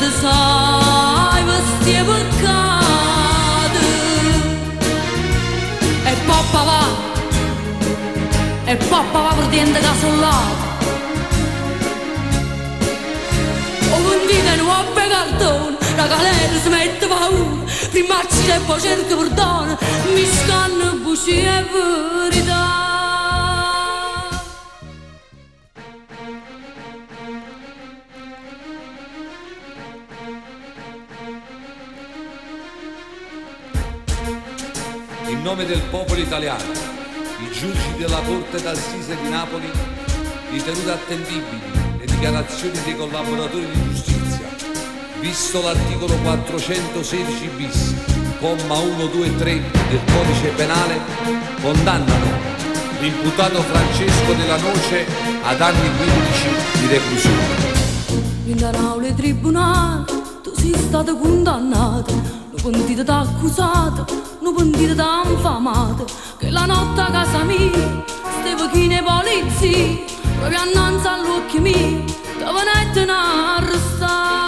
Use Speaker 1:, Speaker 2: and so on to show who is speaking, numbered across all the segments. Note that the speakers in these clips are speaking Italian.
Speaker 1: te sai vesti peccato e poppa va per dentro casollato o vendita in uoppe cartone la galera si mette paura prima ci e poi cerca perdono mi scanno buci e verità.
Speaker 2: In nome del popolo italiano, i giudici della Corte d'Assise di Napoli ritenute attendibili le dichiarazioni dei collaboratori di giustizia, visto l'articolo 416 bis, comma 1, 2 e 3 del Codice Penale, condannano l'imputato Francesco Della Noce ad anni 15 di reclusione.
Speaker 1: In aula tribunale tu sei stato condannato, non pentito t'accusato, non pentito t'infamato, che la notte a casa mia stavo chi ne polizia, proprio annanzi all'occhio mio, ti venite a arrestare.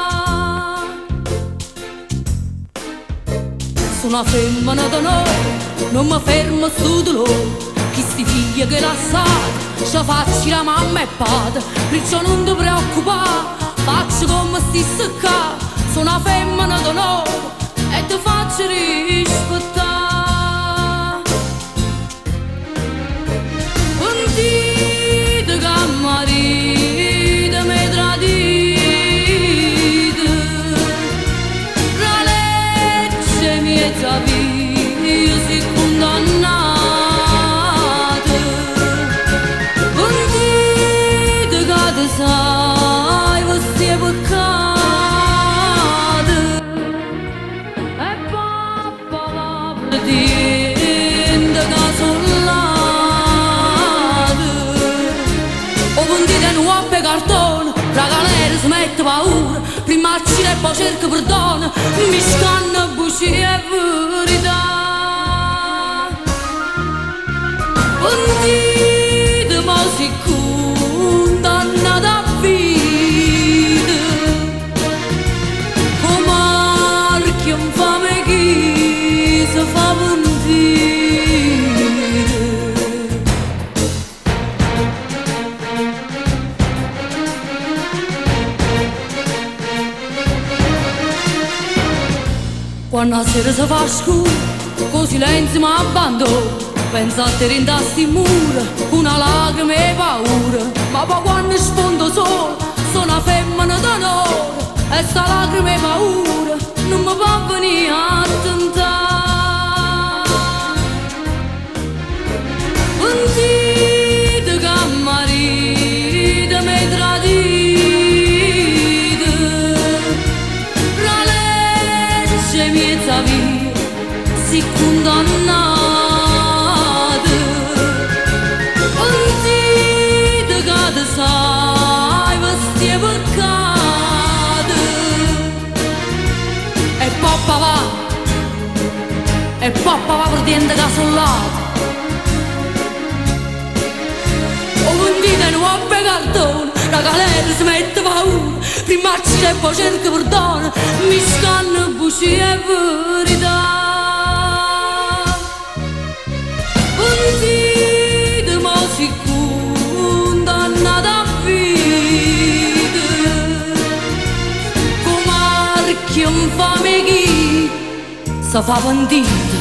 Speaker 1: Sono una femmina d'onore, non mi fermo su dolore, chi sti figli che lassate, ci faccio la mamma e padre, perciò non ti preoccupare, faccio come sti secca, sono una femmina d'onore e ti faccio rispettare. Pentite che marito mi tradite, la legge mi è io si condannate. Pentite che te sai questi peccati dentro casollato o vendite nuove cartone la galera si mette paura prima ci e poi cerca perdono mi scanna buci e verità. Vendite ma si condannata a vita come archio infame chi si fa vendire. Quando la sera si fa scuro, con silenzio mi abbandono, penso a te rindasti in muro, una lacrima e paura, ma poi quando sfondo solo, sono una femmina d'onore, e sta lacrima e paura non mi può venire a tentare. Pentite che marito mi tradite, la legge miezza via si condannate. Pentite che te sai vesti peccati e poppa va per dentro casollato o vendite nuove cartone la galera si mette paura prima ci e poi cerca perdono mi scanno buci e verità. Pentite ma si condannata a vita come archio infame chi si fa pentito.